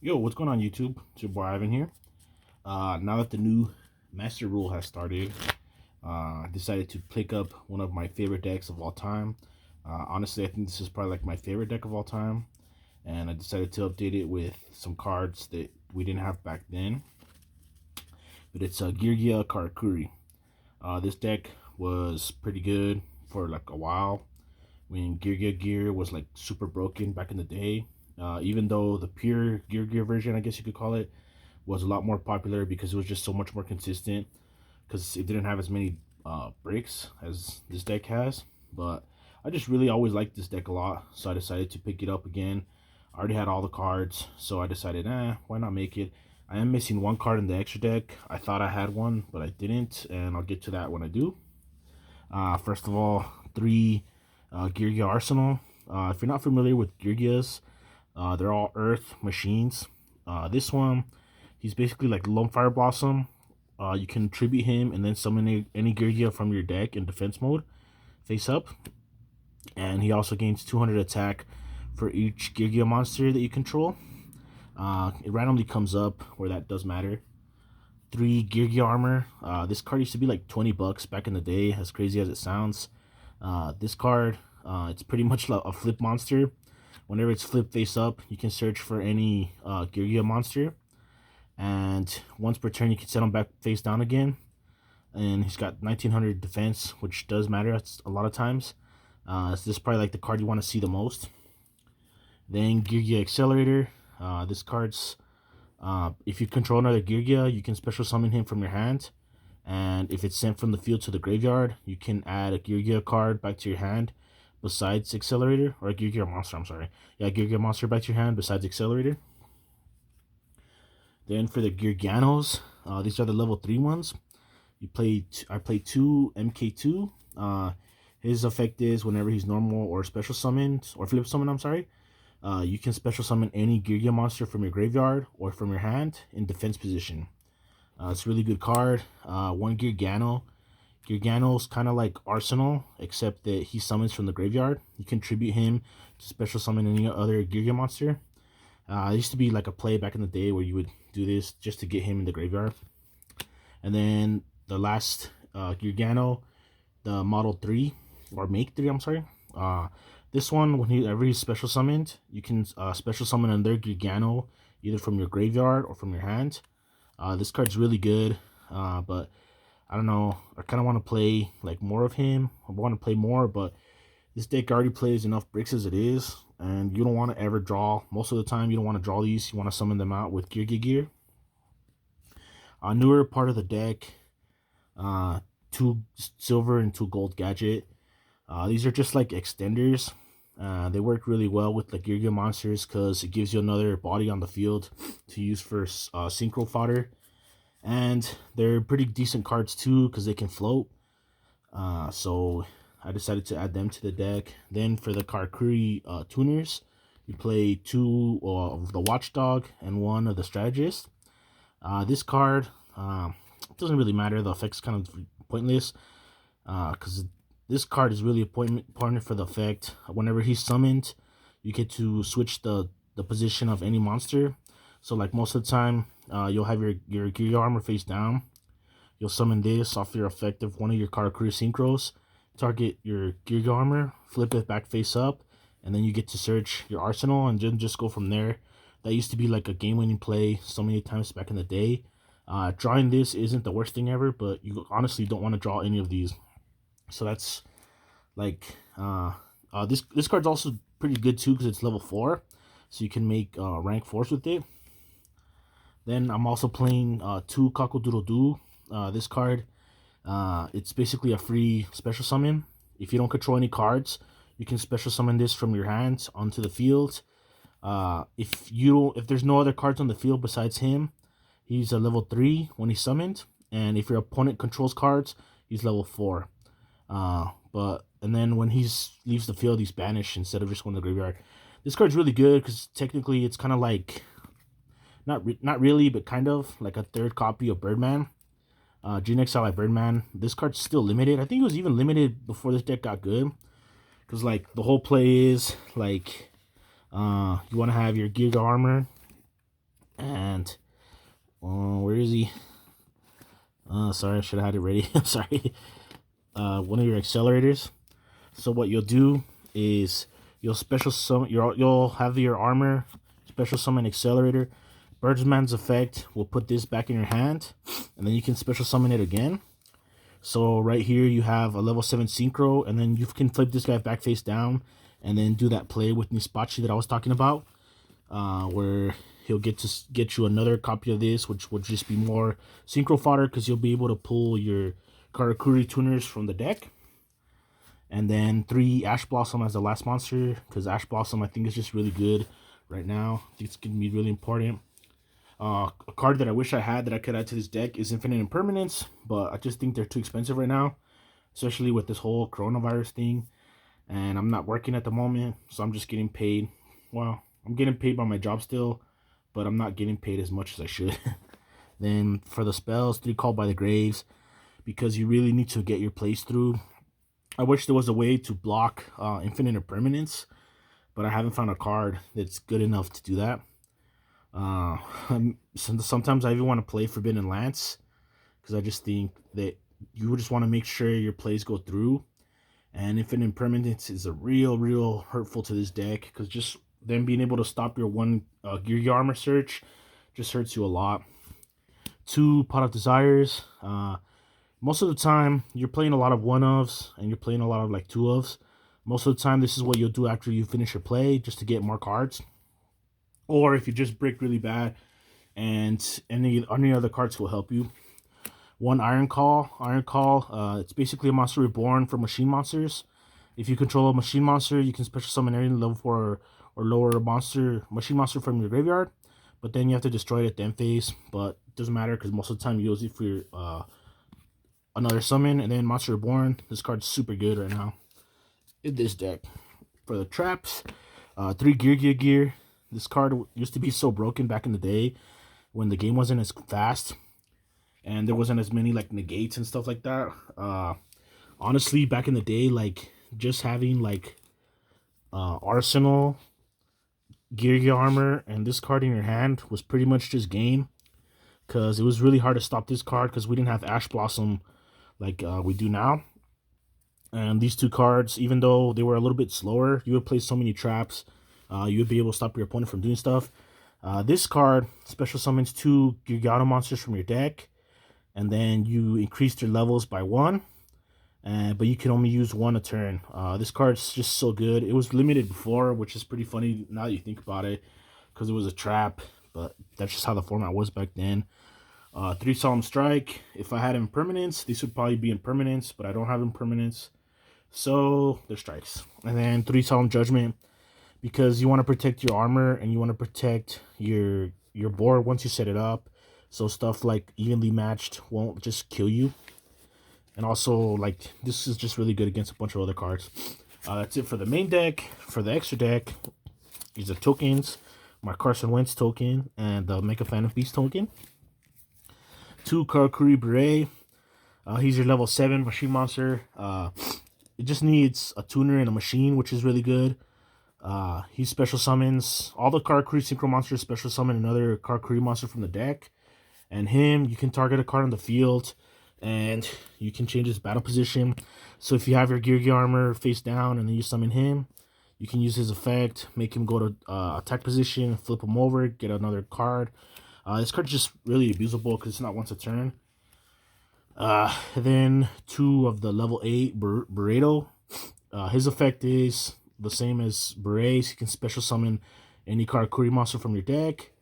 Yo, what's going on YouTube? It's your boy Ivan here. Now that the new Master Rule has started, I decided to pick up one of my favorite decks of all time. Honestly, I think this is probably like my favorite deck of all time. And I decided to update it with some cards that we didn't have back then. But it's Geargia Karakuri. This deck was pretty good for like a while when Geargia Gear was like super broken back in the day. Even though the pure Gear version, I guess you could call it, was a lot more popular because it was just so much more consistent because it didn't have as many breaks as this deck has. But I just really always liked this deck a lot, so I decided to pick it up again. I already had all the cards, so I decided, why not make it? I am missing one card in the extra deck. I thought I had one, but I didn't, and I'll get to that when I do. First of all, three Geargia Arsenal. If you're not familiar with Geargias, they're all Earth machines. This one, he's basically like Lone Fire Blossom. You can tribute him and then summon any Geargia from your deck in defense mode, face up. And he also gains 200 attack for each Geargia monster that you control. It randomly comes up where that does matter. 3 Geargia armor. This card used to be like 20 bucks back in the day, as crazy as it sounds. This card, it's pretty much like a flip monster. Whenever it's flipped face up, you can search for any Geargia monster. And once per turn, you can set him back face down again. And he's got 1900 defense, which does matter a lot of times. So this is probably like the card you want to see the most. Then Geargia Accelerator. This card's, if you control another Geargia, you can special summon him from your hand. And if it's sent from the field to the graveyard, you can add a Geargia card back to your hand besides Accelerator. Or a Geargia monster, I'm sorry. Yeah, Geargia monster back to your hand besides Accelerator. Then for the Geargianos, these are the level 3 ones. I play 2 MK2. His effect is whenever he's normal or special summoned, or flip summon, I'm sorry. You can special summon any Geargia monster from your graveyard or from your hand in defense position. It's a really good card. 1 Geargiano. Geargiano's kind of like Arsenal, except that he summons from the graveyard. You can tribute him to special summon any other Geargia monster. It used to be like a play back in the day where you would do this just to get him in the graveyard. And then the last Geargiano, the Model 3, or Make 3, I'm sorry. This one, whenever he's special summoned, you can special summon another Geargiano, either from your graveyard or from your hand. This card's really good, but I don't know. I kind of want to play like more of him. I want to play more, but this deck already plays enough bricks as it is, and you don't want to ever draw. Most of the time, you don't want to draw these. You want to summon them out with Geargia Gear. A newer part of the deck, 2 silver and 2 gold gadget. These are just like extenders. They work really well with the Geargia monsters because it gives you another body on the field to use for synchro fodder. And they're pretty decent cards too because they can float. So I decided to add them to the deck. Then for the Karakuri tuners, you play 2 of the Watchdog and 1 of the Strategist. This card, it doesn't really matter. The effect's kind of pointless because this card is really important for the effect. Whenever he's summoned, you get to switch the position of any monster. So like most of the time, you'll have your Geargia armor face down. You'll summon this off your effect of one of your Karakuri synchros. Target your Geargia armor, flip it back face up, and then you get to search your arsenal and then just go from there. That used to be like a game-winning play so many times back in the day. Drawing this isn't the worst thing ever, but you honestly don't want to draw any of these. So that's like this card's also pretty good too because it's level 4, so you can make rank 4s with it. Then I'm also playing 2 Cockle-Doodle-Doo. This card, it's basically a free special summon. If you don't control any cards, you can special summon this from your hands onto the field. If there's no other cards on the field besides him, he's a level 3 when he's summoned. And if your opponent controls cards, he's level 4. And then when he leaves the field, he's banished instead of just going to the graveyard. This card's really good because technically it's kind of like not really, but kind of like a third copy of Birdman. Gene Exile Birdman. This card's still limited. I think it was even limited before this deck got good. Because like the whole play is like you want to have your Geargia armor Where is he? Sorry, I should have had it ready. I'm sorry. One of your accelerators. So what you'll do is you'll special summon you'll have your armor special summon accelerator. Birdsman's effect will put this back in your hand, and then you can special summon it again. So right here you have a level 7 synchro, and then you can flip this guy back face down, and then do that play with Nispachi that I was talking about, where he'll get you another copy of this, which would just be more synchro fodder because you'll be able to pull your Karakuri tuners from the deck. And then 3 Ash Blossom as the last monster, because Ash Blossom I think is just really good right now. I think it's going to be really important. A card that I wish I had that I could add to this deck is Infinite Impermanence, but I just think they're too expensive right now, especially with this whole coronavirus thing. And I'm not working at the moment, so I'm just getting paid. Well, I'm getting paid by my job still, but I'm not getting paid as much as I should. Then for the spells, 3 Called by the Graves, because you really need to get your plays through. I wish there was a way to block Infinite Impermanence, but I haven't found a card that's good enough to do that. Sometimes I even want to play Forbidden Lance, because I just think that you just want to make sure your plays go through. And Infinite Impermanence is a real hurtful to this deck, because just them being able to stop your one Geargia Armor search just hurts you a lot. 2 Pot of Desires. Most of the time, you're playing a lot of 1-ofs, and you're playing a lot of like 2-ofs. Most of the time, this is what you'll do after you finish your play, just to get more cards. Or if you just brick really bad, and any other cards will help you. 1 Iron Call. It's basically a monster reborn for machine monsters. If you control a machine monster, you can special summon any level 4 or lower machine monster from your graveyard. But then you have to destroy it at the end phase. But it doesn't matter, because most of the time you use it for your, another summon. And then Monster Reborn. This card's super good right now in this deck. For the traps, 3 Geargia Gear. This card used to be so broken back in the day when the game wasn't as fast and there wasn't as many like negates and stuff like that. Honestly, back in the day, like just having like Arsenal, Geargia Armor, and this card in your hand was pretty much just game, because it was really hard to stop this card because we didn't have Ash Blossom like we do now. And these 2 cards, even though they were a little bit slower, you would play so many traps. You would be able to stop your opponent from doing stuff. This card special summons 2 Geargia monsters from your deck, and then you increase their levels by 1. But you can only use 1 a turn. This card's just so good. It was limited before, which is pretty funny now that you think about it, because it was a trap. But that's just how the format was back then. 3 Solemn Strike. If I had Impermanence, these would probably be Impermanence, but I don't have Impermanence, so they're strikes. And then 3 Solemn Judgment, because you want to protect your armor and you want to protect your board once you set it up, so stuff like evenly matched won't just kill you. And also, like, this is just really good against a bunch of other cards. That's it for the main deck. For the extra deck, these are tokens. My Carson Wentz token and the Mega Fan of Beast token. 2 Karakuri Beret. He's your level 7 machine monster. It just needs a tuner and a machine, which is really good. He special summons all the Karakuri synchro monsters, special summon another Karakuri monster from the deck. And him, you can target a card on the field, and you can change his battle position. So if you have your Geargia Armor face down and then you summon him, you can use his effect, make him go to attack position, flip him over, get another card. This card's just really abusable because it's not once a turn. Then 2 of the level 8 Burrito. His effect is the same as Beret's. You can special summon any Karakuri monster from your deck.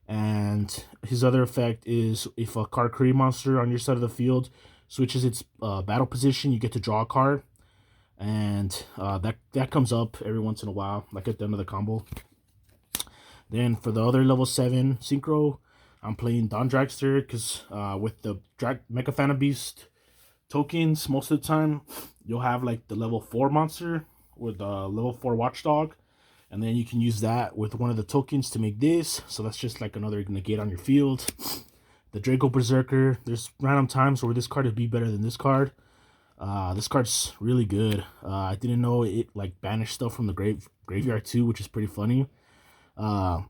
And his other effect is if a Karakuri monster on your side of the field switches its battle position, you get to draw a card. And that comes up every once in a while, like at the end of the combo. Then for the other level 7 Synchro, I'm playing Don Dragster, because with the Mecha Fan of Beast tokens, most of the time, you'll have like the level 4 monster with the level 4 Watchdog. And then you can use that with one of the tokens to make this. So that's just like another negate on your field. The Draco Berserker. There's random times where this card would be better than this card. This card's really good. I didn't know it like banished stuff from the graveyard too, which is pretty funny.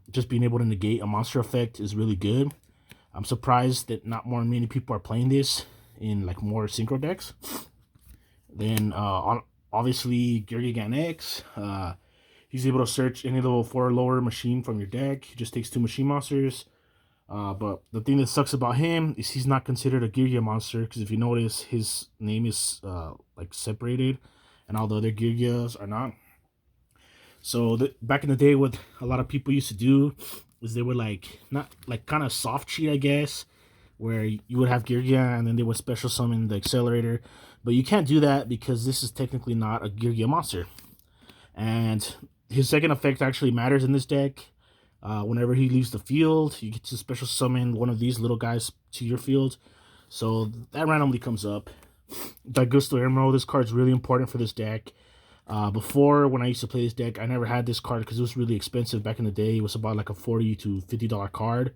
Just being able to negate a monster effect is really good. I'm surprised that not more many people are playing this in like more synchro decks. Then obviously Geargia X. He's able to search any level 4 or lower machine from your deck. He just takes 2 machine monsters. But the thing that sucks about him is he's not considered a Geargia monster, because if you notice, his name is like separated, and all the other Geargias are not. So back in the day, what a lot of people used to do is they would like not like kind of soft cheat, I guess, where you would have Geargia and then they would special summon the accelerator, but you can't do that because this is technically not a Geargia monster, and his second effect actually matters in this deck. Whenever he leaves the field, you get to special summon one of these little guys to your field. So that randomly comes up. Daigusto Emerald, this card's really important for this deck. Before, when I used to play this deck, I never had this card because it was really expensive back in the day. It was about like a $40 to $50 card.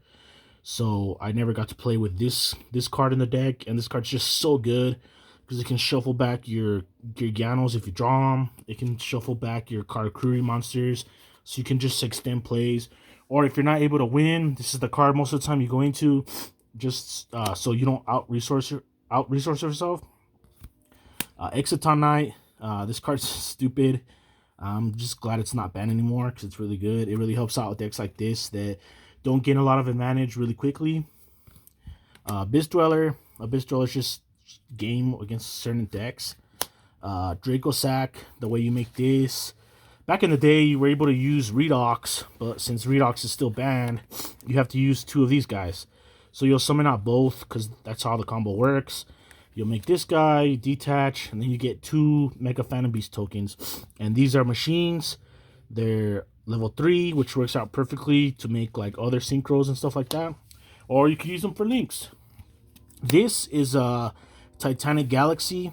So I never got to play with this card in the deck. And this card's just so good because it can shuffle back your Geargianos if you draw them. It can shuffle back your Karakuri monsters, so you can just extend plays. Or if you're not able to win, this is the card most of the time you go into, just so you don't out resource yourself. Exiton Knight. This card's stupid. I'm just glad it's not banned anymore because it's really good. It really helps out with decks like this that don't gain a lot of advantage really quickly. Abyss Dweller. Abyss Dweller is just game against certain decks. Draco Sack. The way you make this. Back in the day, you were able to use Redox, but since Redox is still banned, you have to use 2 of these guys. So you'll summon out both, because that's how the combo works. You'll make this guy, detach, and then you get 2 Mega Phantom Beast tokens. And these are machines. They're level 3, which works out perfectly to make like other synchros and stuff like that. Or you can use them for links. This is a Titanic Galaxy,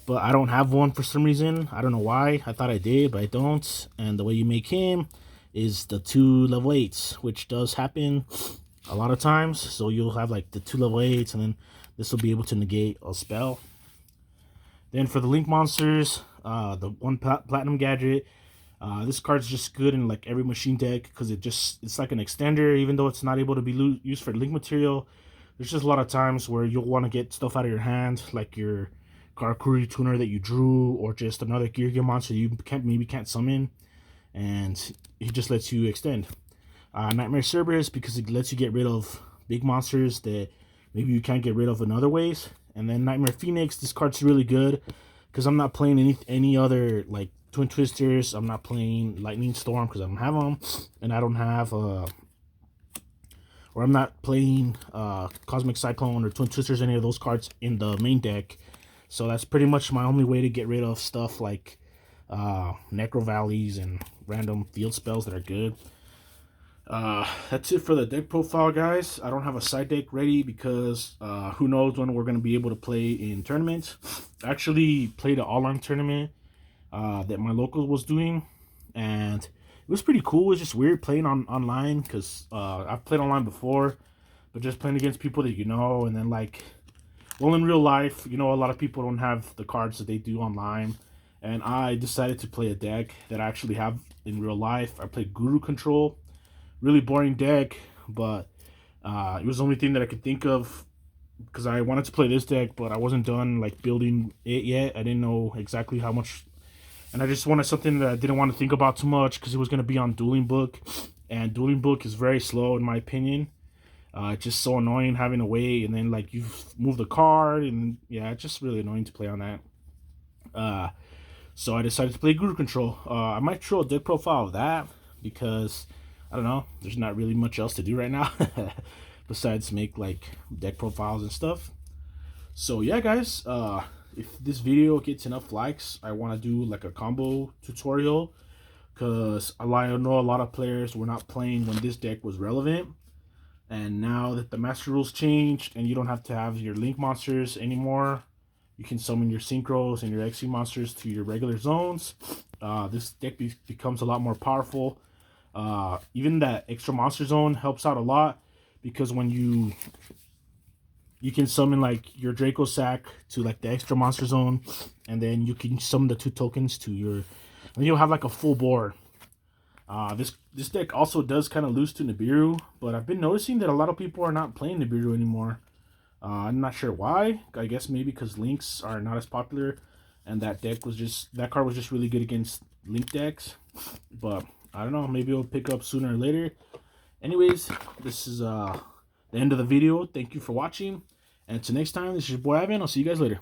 but I don't have one for some reason. I don't know why. I thought I did, but I don't. And the way you make him is the 2 level 8s, which does happen a lot of times. So you'll have like the 2 level 8s, and then this will be able to negate a spell. Then for the Link monsters, the 1 Platinum Gadget. This card's just good in like every machine deck because it's like an extender, even though it's not able to be used for Link material. There's just a lot of times where you'll want to get stuff out of your hand, like your Karakuri tuner that you drew, or just another Geargia monster you can't summon, and he just lets you extend. Nightmare Cerberus, because it lets you get rid of big monsters that maybe you can't get rid of in other ways. And then Nightmare Phoenix, this card's really good because I'm not playing any other like Twin Twisters. I'm not playing Lightning Storm because I don't have them, and I don't have or I'm not playing Cosmic Cyclone or Twin Twisters, any of those cards in the main deck. So that's pretty much my only way to get rid of stuff like Necro Valleys and random field spells that are good. That's it for the deck profile, guys. I don't have a side deck ready because who knows when we're going to be able to play in tournaments. I actually played an all-on tournament that my local was doing, and it was pretty cool. It was just weird playing online because I've played online before, but just playing against people that you know, and then like, well, in real life, you know, a lot of people don't have the cards that they do online, and I decided to play a deck that I actually have in real life. I played Guru Control. Really boring deck, but it was the only thing that I could think of because I wanted to play this deck, but I wasn't done like building it yet. I didn't know exactly how much, and I just wanted something that I didn't want to think about too much because it was going to be on Dueling Book, and Dueling Book is very slow in my opinion. It's just so annoying having to wait, and then like you move the card, and yeah, it's just really annoying to play on that. So I decided to play Guru Control. I might show a deck profile of that because I don't know, there's not really much else to do right now besides make like deck profiles and stuff. So yeah, guys, if this video gets enough likes, I want to do like a combo tutorial because I know a lot of players were not playing when this deck was relevant. And now that the Master Rules changed and you don't have to have your Link monsters anymore, you can summon your Synchros and your XC monsters to your regular zones. This deck becomes a lot more powerful. Even that extra monster zone helps out a lot because when you can summon like your Draco Sack to like the extra monster zone, and then you can summon the 2 tokens to your, and you'll have like a full board. This deck also does kind of lose to Nibiru, but I've been noticing that a lot of people are not playing Nibiru anymore. I'm not sure why. I guess maybe because links are not as popular, and that card was just really good against link decks. But I don't know. Maybe it'll pick up sooner or later. Anyways, this is the end of the video. Thank you for watching, and until next time, this is your boy Ivan. I'll see you guys later.